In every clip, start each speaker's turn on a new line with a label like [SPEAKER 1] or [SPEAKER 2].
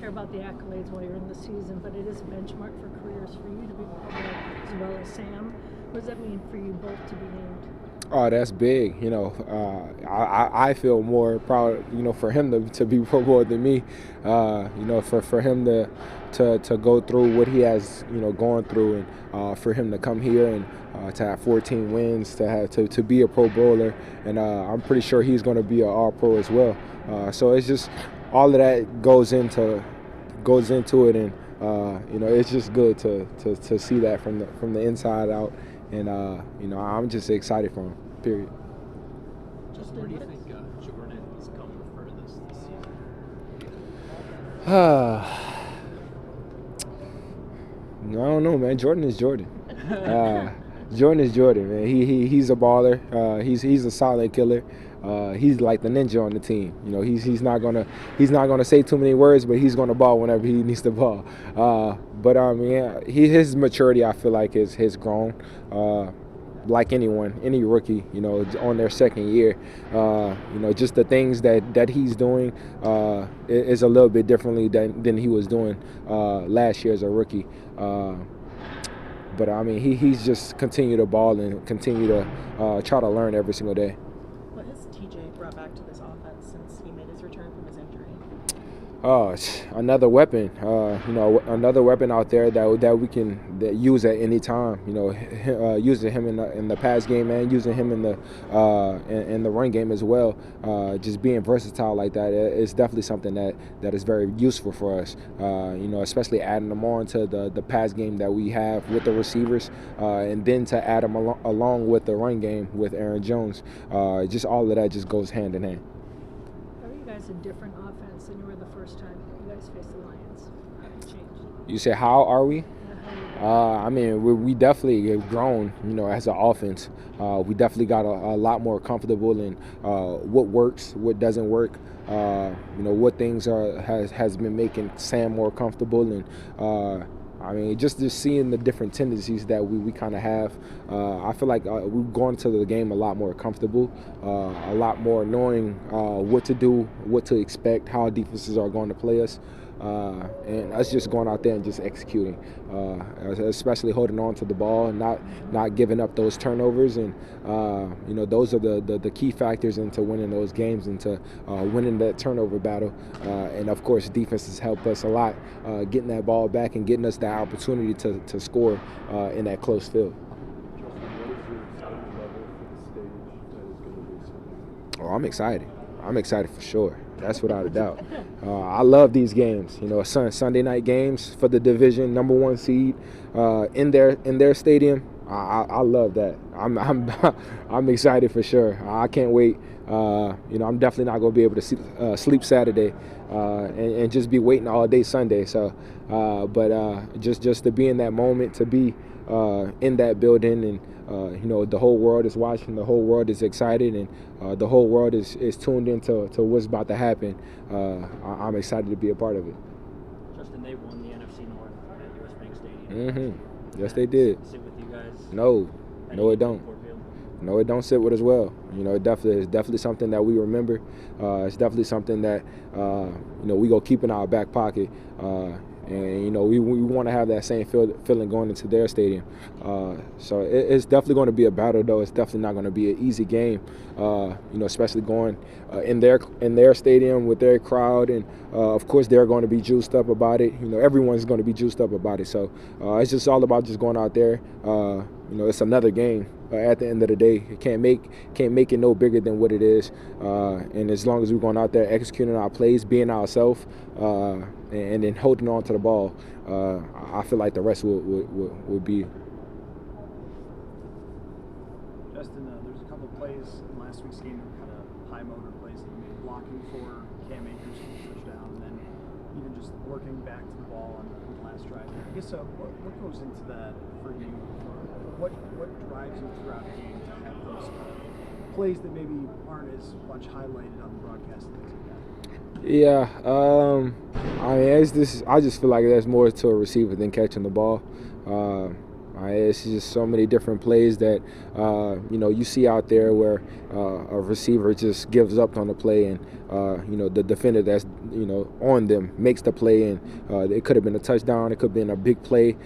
[SPEAKER 1] care about the accolades while you're in the season, but it is a benchmark for careers for you to be public as well as Sam. What does that mean for you both to be named?
[SPEAKER 2] Oh, that's big. I feel more proud, for him to be Pro Bowl than me. For him to go through what he has, gone through, and for him to come here and to have 14 wins, to be a Pro Bowler, and I'm pretty sure he's going to be an All-Pro as well. So it's just all of that goes into it, and it's just good to see that from the inside out. And, I'm just excited for him, period.
[SPEAKER 3] Justin, where do you think Jordan has come for this season?
[SPEAKER 2] I don't know, man. Jordan is Jordan. Jordan is Jordan, man. He's a baller. He's a solid killer. He's like the ninja on the team. He's not gonna say too many words, but he's gonna ball whenever he needs to ball. But his maturity, I feel like, has grown. Like any rookie, on their second year, just the things that he's doing is a little bit differently than he was doing last year as a rookie. But he's just continue to ball and continue to try to learn every single day.
[SPEAKER 4] What has TJ brought back to this offense since he made his return from his injury?
[SPEAKER 2] Another weapon, another weapon out there that we can use at any time. Using him in the pass game and using him in the run game as well. Just being versatile like that is definitely something that is very useful for us. Especially adding them on to the pass game that we have with the receivers, and then to add them along with the run game with Aaron Jones. Just all of that just goes hand in hand.
[SPEAKER 1] Are you guys a different offense than you were the first time you guys faced the Lions? Have you changed?
[SPEAKER 2] You say, how are we? We definitely have grown, as an offense. We definitely got a lot more comfortable in what works, what doesn't work. What things has been making Sam more comfortable, and just seeing the different tendencies that we kind of have. I feel like we've gone to the game a lot more comfortable, a lot more knowing what to do, what to expect, how defenses are going to play us. And us just going out there and just executing, especially holding on to the ball and not giving up those turnovers. And, those are the key factors into winning those games and to winning that turnover battle. And, of course, defenses help us a lot, getting that ball back and getting us that opportunity to score in that close field. Oh, I'm excited. I'm excited for sure. That's without a doubt. I love these games. Sunday night games for the division #1 seed in their stadium. I love that. I'm excited for sure. I can't wait. I'm definitely not going to be able to sleep Saturday and just be waiting all day Sunday. So, just to be in that moment, to be in that building, and the whole world is watching, the whole world is excited, and the whole world is tuned into what's about to happen. I'm excited to be a part of it.
[SPEAKER 3] Justin, they won the NFC North at US Bank Stadium.
[SPEAKER 2] Mm-hmm. Yes, they did.
[SPEAKER 3] Sit with you guys?
[SPEAKER 2] No, it don't. No, it don't sit with us well. It's definitely something that we remember. It's definitely something that we go keep in our back pocket. And we want to have that same feeling going into their stadium. So it's definitely going to be a battle, though. It's definitely not going to be an easy game. Especially going in their stadium with their crowd, and of course they're going to be juiced up about it. Everyone's going to be juiced up about it. So it's just all about just going out there. It's another game. At the end of the day, it can't make it no bigger than what it is. And as long as we're going out there executing our plays, being ourselves, and then holding on to the ball, I feel like the rest would be.
[SPEAKER 5] Justin, there's a couple of plays in last week's game that were kind of high motor plays that you made, blocking for Cam Akers for the touchdown, and then even just working back to the ball on the last drive. I guess what goes into that for you? What drives you throughout the game to have those plays that maybe aren't as much highlighted on the broadcast and things like that?
[SPEAKER 2] Yeah, I just feel like there's more to a receiver than catching the ball. It's just so many different plays that you see out there where a receiver just gives up on the play, and the defender that's on them makes the play, and it could have been a touchdown, it could have been a big play.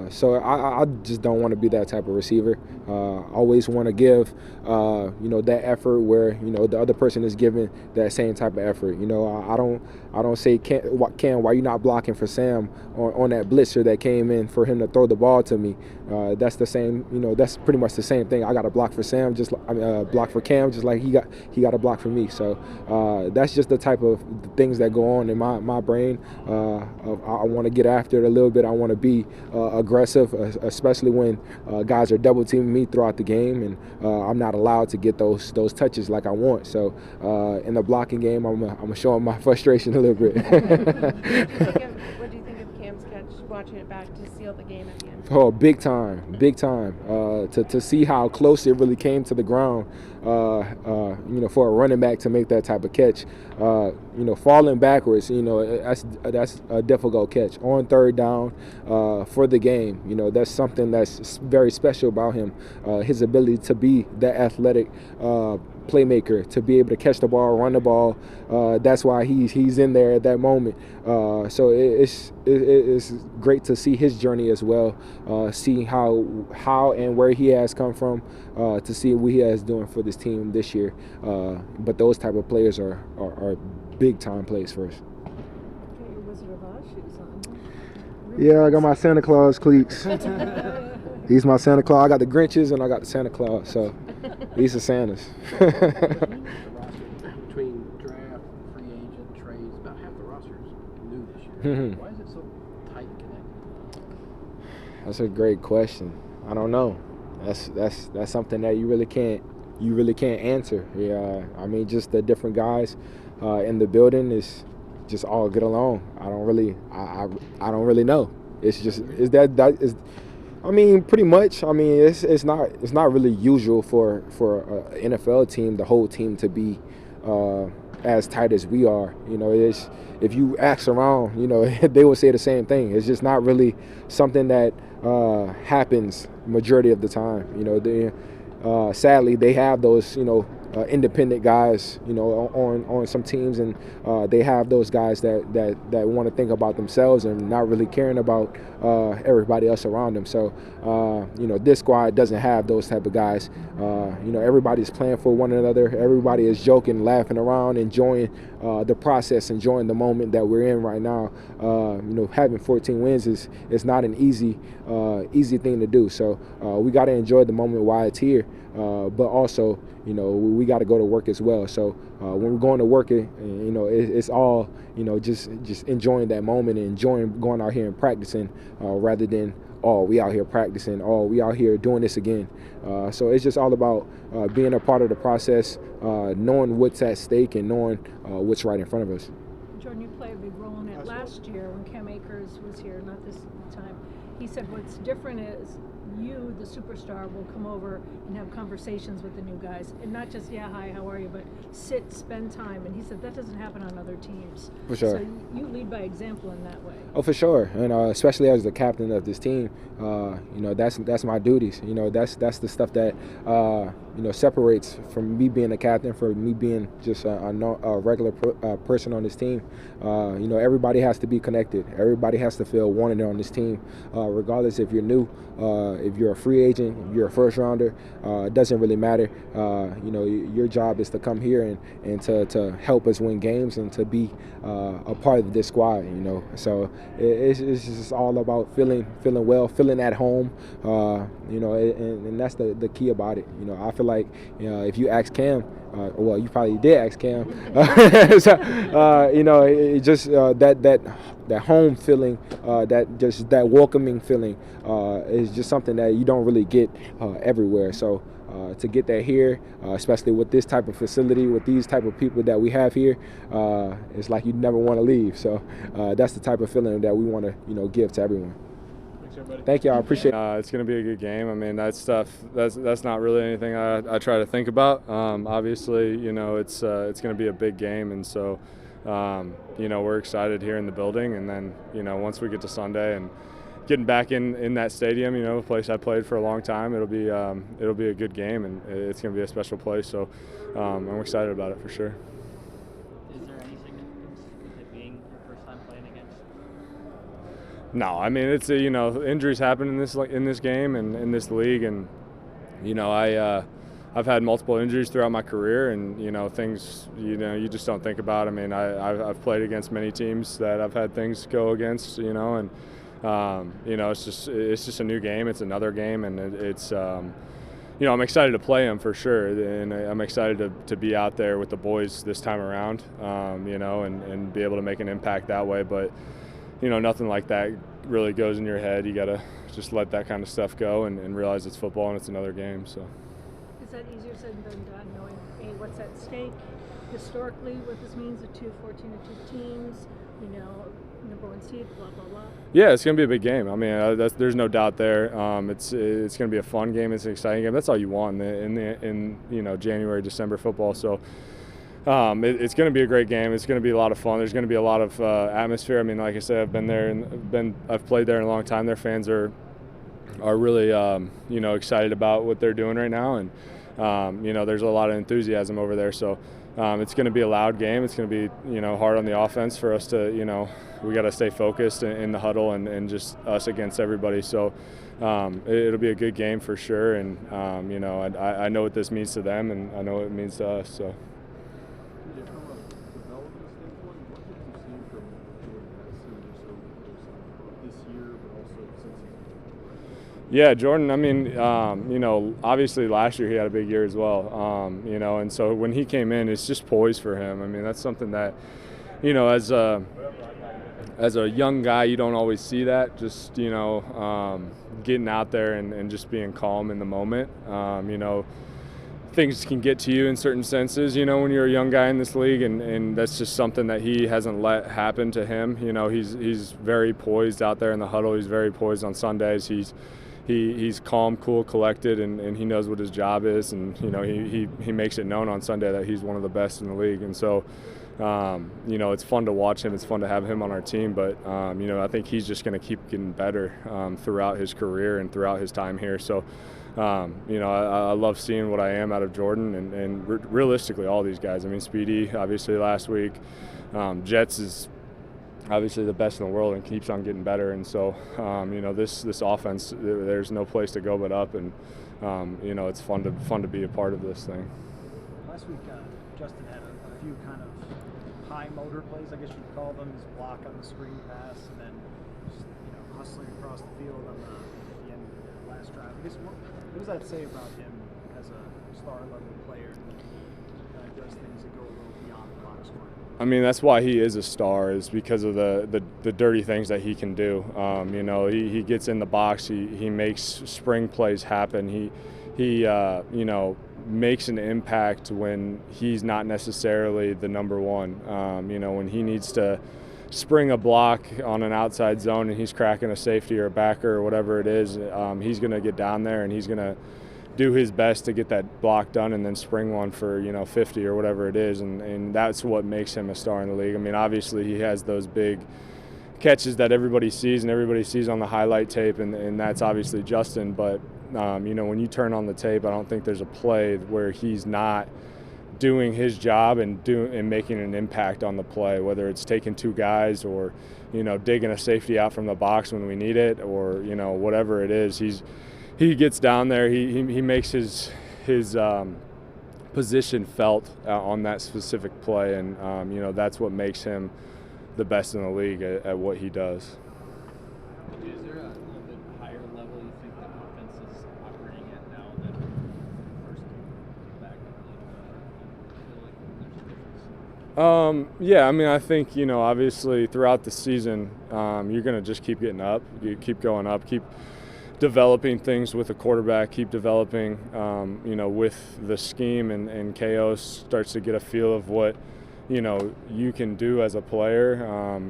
[SPEAKER 2] So I just don't want to be that type of receiver. Always want to give that effort where the other person is giving that same type of effort. I don't say, Cam, why you not blocking for Sam on that blitzer that came in for him to throw the ball to me? That's the same. That's pretty much the same thing. I got to block for Sam, block for Cam, just like he got to block for me. So that's just the type of things that go on in my brain. I want to get after it a little bit. I want to be aggressive, especially when guys are double teaming me throughout the game, and I'm not allowed to get those touches like I want. So in the blocking game, I'm gonna show 'em my frustration a little bit.
[SPEAKER 6] What do you think of Cam's catch, watching it back to seal the game at the end?
[SPEAKER 2] Oh, big time. To see how close it really came to the ground, for a running back to make that type of catch, falling backwards, that's a difficult catch. On third down for the game, that's something that's very special about him, his ability to be that athletic playmaker, to be able to catch the ball, run the ball. That's why he's in there at that moment. So it's great to see his journey as well, see how and where he has come from, to see what he has doing for this team this year. But those type of players are big time plays for us.
[SPEAKER 1] Got your Wizard of Oz shoes on.
[SPEAKER 2] Yeah, I got my Santa Claus cleats. These my Santa Claus. I got the Grinches and I got the Santa Claus. So these are Santas.
[SPEAKER 3] Between draft, free agent, trades, about half the roster is new this year. Why is it so tight and connected?
[SPEAKER 2] That's a great question. I don't know. That's something that you really can't answer. Yeah, I mean, just the different guys in the building is just all get along. I don't really know. I mean, pretty much. I mean, it's not really usual for an NFL team, the whole team, to be as tight as we are. If you ask around, they will say the same thing. It's just not really something that happens majority of the time. Sadly, they have those independent guys, on some teams, and they have those guys that want to think about themselves and not really caring about everybody else around them. So, this squad doesn't have those type of guys. Everybody's playing for one another. Everybody is joking, laughing around, enjoying the process, enjoying the moment that we're in right now. Having 14 wins is not an easy thing to do. So we got to enjoy the moment while it's here, but also, we got to go to work as well. So when we're going to work, it's all, just enjoying that moment and enjoying going out here and practicing, rather than, we out here practicing, we out here doing this again. So it's just all about being a part of the process, knowing what's at stake and knowing what's right in front of us.
[SPEAKER 1] Jordan, you played a big role in it last year when Cam Akers was here, not this time. He said what's different is you, the superstar, will come over and have conversations with the new guys, and not just, yeah, hi, how are you, but sit, spend time. And he said that doesn't happen on other teams. For sure. So you lead by example in that way.
[SPEAKER 2] Oh, for sure. And especially as the captain of this team, that's my duties. That's the stuff that separates from me being a captain, from me being just a regular person on this team. Everybody has to be connected. Everybody has to feel wanted on this team, regardless if you're new, if you're a free agent, if you're a first rounder. It doesn't really matter. Your job is to come here and to help us win games and to be a part of this squad. So it's just all about feeling well, feeling at home. And that's the key about it. I feel like if you ask Cam, well, you probably did ask Cam. So, it just that home feeling, that welcoming feeling, is just something that you don't really get everywhere. So to get that here, especially with this type of facility, with these type of people that we have here, it's like you never want to leave. So that's the type of feeling that we want to give to everyone. Thank you. I appreciate it.
[SPEAKER 7] It's going to be a good game. I mean, that stuff, that's not really anything I try to think about. Obviously, it's going to be a big game, and so, we're excited here in the building. And then, once we get to Sunday and getting back in that stadium, a place I played for a long time, it'll be a good game, and it's going to be a special place. So I'm excited about it for sure.
[SPEAKER 8] Is there any significance with it being your first time playing against?
[SPEAKER 7] No, I mean it's injuries happen in this game and in this league, and I've had multiple injuries throughout my career, and things you just don't think about. I mean, I've played against many teams that I've had things go against, and it's just a new game. It's another game, and it's I'm excited to play them for sure, and I'm excited to be out there with the boys this time around, and be able to make an impact that way. But nothing like that really goes in your head. You gotta just let that kind of stuff go and realize it's football and it's another game. So.
[SPEAKER 1] Is that easier said than done, knowing what's at stake historically, what this means, the 14-2 teams, number one seed, blah, blah, blah?
[SPEAKER 7] Yeah, it's going to be a big game. I mean, there's no doubt there. It's going to be a fun game. It's an exciting game. That's all you want in January, December football. So it's going to be a great game. It's going to be a lot of fun. There's going to be a lot of atmosphere. I mean, like I said, I've been there and I've played there in a long time. Their fans are really excited about what they're doing right now, and there's a lot of enthusiasm over there. So it's going to be a loud game. It's going to be hard on the offense for us to we got to stay focused in the huddle and just us against everybody. So it'll be a good game for sure, and I know what this means to them, and I know what it means to us. So. Yeah, Jordan, I mean, obviously last year he had a big year as well, and so when he came in, it's just poised for him. I mean, that's something that, as a young guy, you don't always see that, just, getting out there and just being calm in the moment. Things can get to you in certain senses, when you're a young guy in this league, and that's just something that he hasn't let happen to him. He's very poised out there in the huddle. He's very poised on Sundays. He's calm, cool, collected, and he knows what his job is, and he makes it known on Sunday that he's one of the best in the league. And so it's fun to watch him. It's fun to have him on our team, but I think he's just going to keep getting better throughout his career and throughout his time here. So I love seeing what I am out of Jordan, and realistically all these guys. I mean, Speedy obviously last week, Jets is obviously the best in the world and keeps on getting better, and so this offense, there's no place to go but up, and it's fun to be a part of this thing.
[SPEAKER 5] Last week Justin had a few kind of high motor plays, I guess you'd call them, his block on the screen pass, and then just hustling across the field on the end of the last drive. I guess what does that say about him as a star level player that does things that go a little beyond the box score?
[SPEAKER 7] I mean, that's why he is a star, is because of the dirty things that he can do. He gets in the box. He makes spring plays happen. He makes an impact when he's not necessarily the number one. When he needs to spring a block on an outside zone and he's cracking a safety or a backer or whatever it is, he's going to get down there and he's going to do his best to get that block done and then spring one for 50 or whatever it is, and that's what makes him a star in the league. I mean, obviously he has those big catches that everybody sees and everybody sees on the highlight tape, and that's obviously Justin, but when you turn on the tape, I don't think there's a play where he's not doing his job and making an impact on the play, whether it's taking two guys or digging a safety out from the box when we need it, or whatever it is. He gets down there. He makes his position felt on that specific play, and that's what makes him the best in the league at what he does.
[SPEAKER 8] Is there a little bit higher level you think the offense is operating at now than the first game back in the league? I feel like there's a difference.
[SPEAKER 7] Yeah, I mean, I think obviously throughout the season, you're going to just keep getting up, you keep going up, keep developing things with the quarterback, keep developing, with the scheme, and KO starts to get a feel of what, you can do as a player.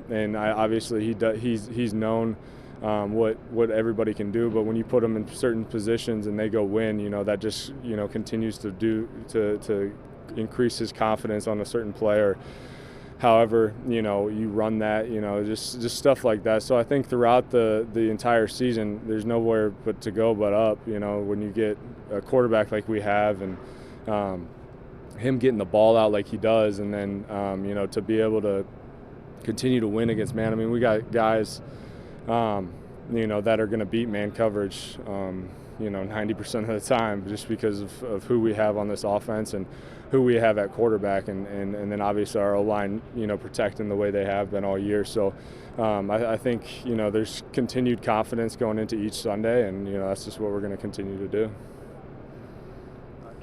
[SPEAKER 7] And obviously he's known what everybody can do, but when you put them in certain positions and they go win, that just, continues to increase his confidence on a certain player. however, you run that, just stuff like that. So I think throughout the entire season, there's nowhere but to go but up, when you get a quarterback like we have, and him getting the ball out like he does, and then, to be able to continue to win against man. I mean, we got guys, that are going to beat man coverage, 90% of the time, just because of who we have on this offense and who we have at quarterback, and then obviously our O-line, protecting the way they have been all year. So I think, there's continued confidence going into each Sunday, and, that's just what we're going to continue to do.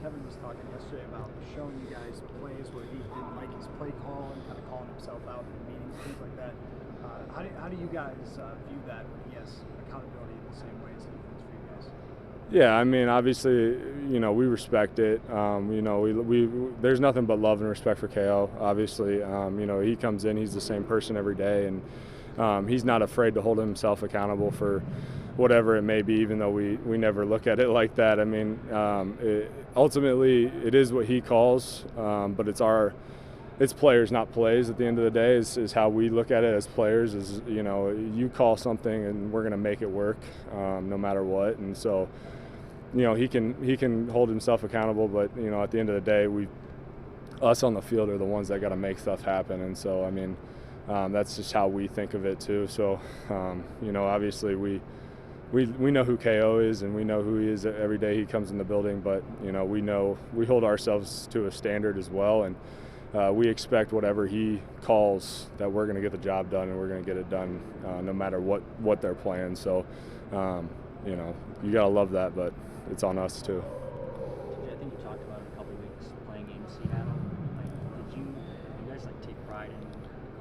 [SPEAKER 5] Kevin was talking yesterday about showing you guys plays where he didn't like his play call and kind of calling himself out in meetings, things like that. How do you guys view that when he has accountability in the same way as he does for you guys?
[SPEAKER 7] Yeah, I mean, obviously, we respect it. We there's nothing but love and respect for KO. Obviously, he comes in, he's the same person every day, and he's not afraid to hold himself accountable for whatever it may be, even though we never look at it like that. I mean, ultimately, it is what he calls, but it's players, not plays. At the end of the day, is how we look at it as players. Is you call something and we're going to make it work, no matter what. And so, he can hold himself accountable, but at the end of the day, us on the field are the ones that got to make stuff happen. And so, I mean, that's just how we think of it too. So, obviously we know who KO is, and we know who he is every day he comes in the building, but we hold ourselves to a standard as well, and we expect whatever he calls that we're going to get the job done, and we're going to get it done no matter what they're playing. So you got to love that, but it's on us too.
[SPEAKER 9] I think you talked about it a couple of weeks playing in Seattle. Did you guys take pride in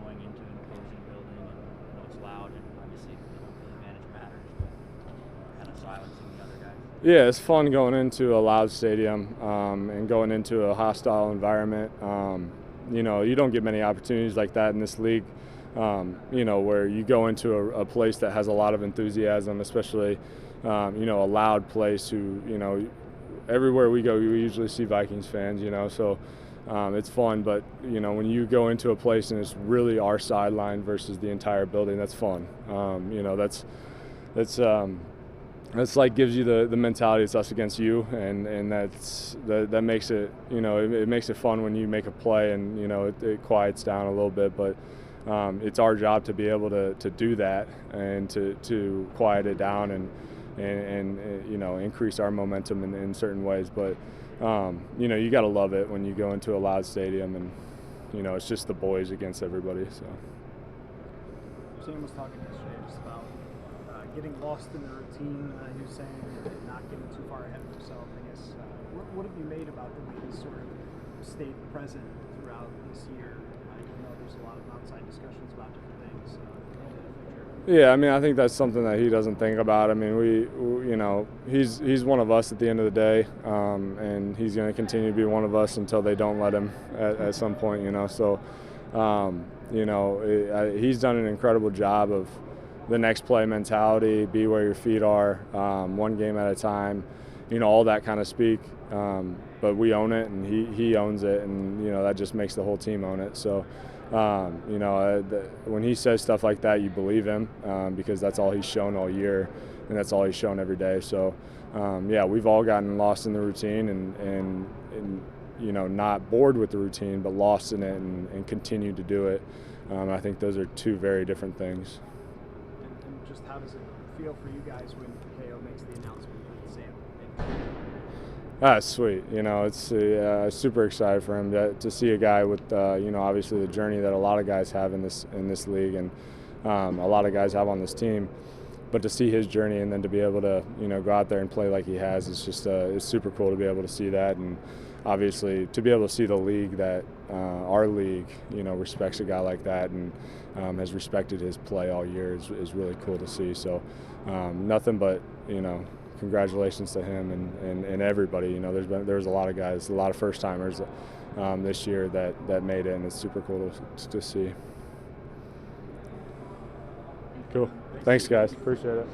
[SPEAKER 9] going into an opposing building, and it's loud, and obviously the advantage matters, but kind of silencing the other guys?
[SPEAKER 7] Yeah, it's fun going into a loud stadium and going into a hostile environment. You don't get many opportunities like that in this league, where you go into a place that has a lot of enthusiasm, especially, a loud place everywhere we go, we usually see Vikings fans, so it's fun. But, when you go into a place and it's really our sideline versus the entire building, that's fun. That's like gives you the mentality it's us against you, and that makes it, it makes it fun when you make a play and, it quiets down a little bit. But it's our job to be able to do that and to quiet it down and increase our momentum in certain ways. But, you got to love it when you go into a loud stadium and, it's just the boys against everybody. So.
[SPEAKER 5] Sam was talking yesterday just about getting lost in the routine. He was saying not getting too far ahead of himself. I guess what have you made about the way he sort of stayed present throughout this year? Even though there's a lot of outside discussions about different things.
[SPEAKER 7] Yeah, I mean, I think that's something that he doesn't think about. I mean, he's one of us at the end of the day, and he's going to continue to be one of us until they don't let him at some point. So, he's done an incredible job of the next play mentality, be where your feet are, one game at a time, all that kind of speak. But we own it, and he owns it, and that just makes the whole team own it. So. When he says stuff like that, you believe him because that's all he's shown all year, and that's all he's shown every day. So, we've all gotten lost in the routine and not bored with the routine, but lost in it and continue to do it. I think those are two very different things.
[SPEAKER 5] And just how does it feel for you guys when KO makes the announcement with Sam?
[SPEAKER 7] That's sweet. It's super excited for him to see a guy with, obviously the journey that a lot of guys have in this league, and a lot of guys have on this team. But to see his journey and then to be able to, go out there and play like he has, it's just it's super cool to be able to see that, and obviously to be able to see the league that our league, respects a guy like that and has respected his play all year is really cool to see. So nothing but, congratulations to him and everybody. There's a lot of guys, a lot of first timers this year that made it, and it's super cool to see. Cool. Thanks, guys. Appreciate it.